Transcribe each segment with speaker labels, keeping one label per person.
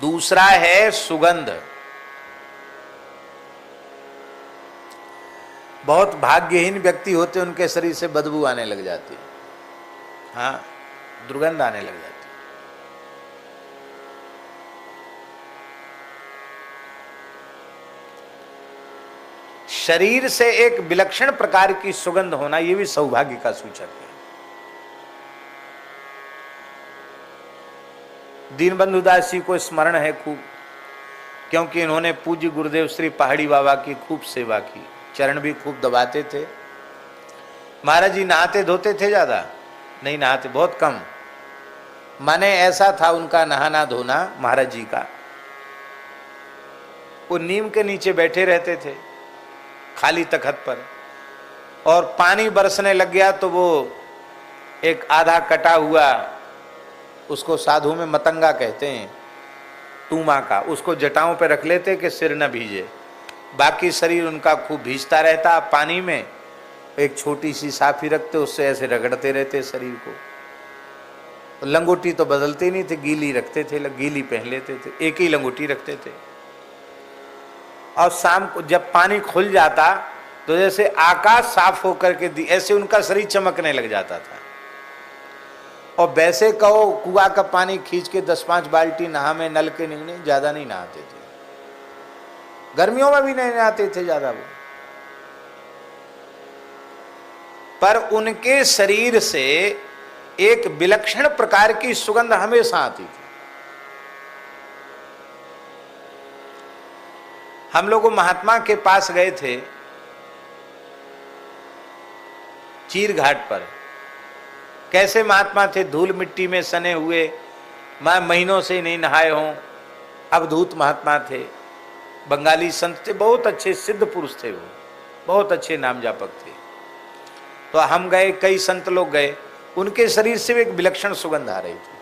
Speaker 1: दूसरा है सुगंध। बहुत भाग्यहीन व्यक्ति होते, उनके शरीर से बदबू आने लग जाती है, हाँ, दुर्गंध आने लग जाती है। शरीर से एक विलक्षण प्रकार की सुगंध होना, यह भी सौभाग्य का सूचक है। दीनबंधु दास जी को स्मरण है खूब, क्योंकि इन्होंने पूज्य गुरुदेव श्री पहाड़ी बाबा की खूब सेवा की, चरण भी खूब दबाते थे। महाराज जी नहाते धोते थे, ज्यादा नहीं नहाते, बहुत कम। माने ऐसा था उनका नहाना धोना महाराज जी का, वो नीम के नीचे बैठे रहते थे खाली तखत पर, और पानी बरसने लग गया तो वो एक आधा कटा हुआ, उसको साधु में मतंगा कहते हैं, टूमा का, उसको जटाओं पे रख लेते कि सिर न भीजे, बाकी शरीर उनका खूब भीजता रहता पानी में। एक छोटी सी साफी रखते, उससे ऐसे रगड़ते रहते शरीर को। लंगोटी तो बदलते नहीं थे, गीली रखते थे, गीली पहन लेते थे, एक ही लंगोटी रखते थे। और शाम को जब पानी खुल जाता तो जैसे आकाश साफ होकर के ऐसे उनका शरीर चमकने लग जाता था। और वैसे कहो कुआं का पानी खींच के 10-5 बाल्टी नहा में नल के नहीं, ज्यादा नहीं नहाते थे, गर्मियों में भी नहीं नहाते थे ज्यादा वो, पर उनके शरीर से एक विलक्षण प्रकार की सुगंध हमेशा आती थी। हम लोग महात्मा के पास गए थे चीर घाट पर। कैसे महात्मा थे, धूल मिट्टी में सने हुए, मैं महीनों से नहीं नहाए हों, अवधूत महात्मा थे, बंगाली संत थे, बहुत अच्छे सिद्ध पुरुष थे वो, बहुत अच्छे नाम जापक थे। तो हम गए, कई संत लोग गए, उनके शरीर से एक विलक्षण सुगंध आ रही थी।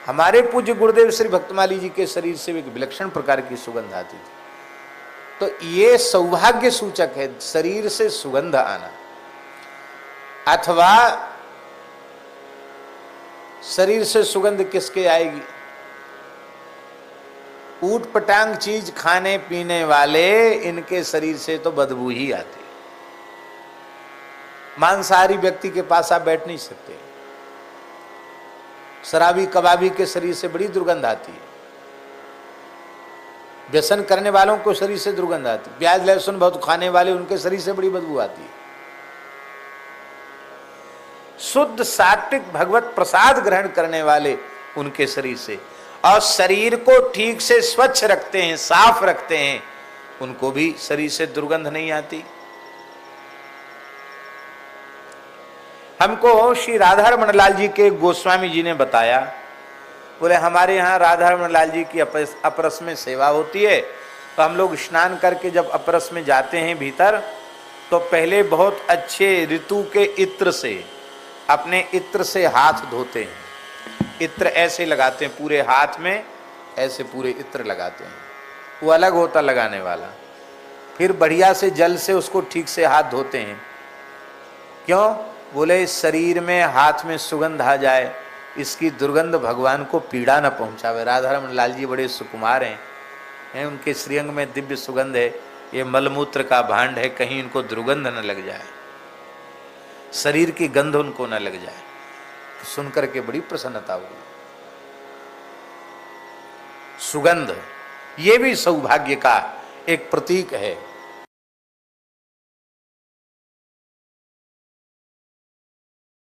Speaker 1: हमारे पूज्य गुरुदेव श्री भक्तमाली जी के शरीर से एक विलक्षण प्रकार की सुगंध आती थी। तो ये सौभाग्य सूचक है, शरीर से सुगंध आना। अथवा शरीर से सुगंध किसके आएगी? ऊट पटांग चीज खाने पीने वाले, इनके शरीर से तो बदबू ही आती। मांसाहारी व्यक्ति के पास आप बैठ नहीं सकते। शराबी कबाबी के शरीर से बड़ी दुर्गंध आती है, व्यसन करने वालों को शरीर से दुर्गंध आती, प्याज लहसुन बहुत खाने वाले, उनके शरीर से बड़ी बदबू आती है। शुद्ध सात्विक भगवत प्रसाद ग्रहण करने वाले, उनके शरीर से, और शरीर को ठीक से स्वच्छ रखते हैं, साफ रखते हैं, उनको भी शरीर से दुर्गंध नहीं आती। हमको श्री राधारमण लाल जी के गोस्वामी जी ने बताया, बोले हमारे यहाँ राधारमण लाल जी की अपरस में सेवा होती है, तो हम लोग स्नान करके जब अपरस में जाते हैं भीतर, तो पहले बहुत अच्छे ऋतु के इत्र से, अपने इत्र से हाथ धोते हैं। इत्र ऐसे लगाते हैं पूरे हाथ में, ऐसे पूरे इत्र लगाते हैं, वो अलग होता लगाने वाला। फिर बढ़िया से जल से उसको ठीक से हाथ धोते हैं। क्यों? बोले शरीर में हाथ में सुगंध आ जाए, इसकी दुर्गंध भगवान को पीड़ा न पहुंचावे। राधारमण लाल जी बड़े सुकुमार हैं, उनके श्रीअंग में दिव्य सुगंध है, ये मलमूत्र का भांड है, कहीं इनको दुर्गंध न लग जाए, शरीर की गंध उनको न लग जाए। तो सुनकर के बड़ी प्रसन्नता हुई। सुगंध ये भी सौभाग्य का एक प्रतीक है।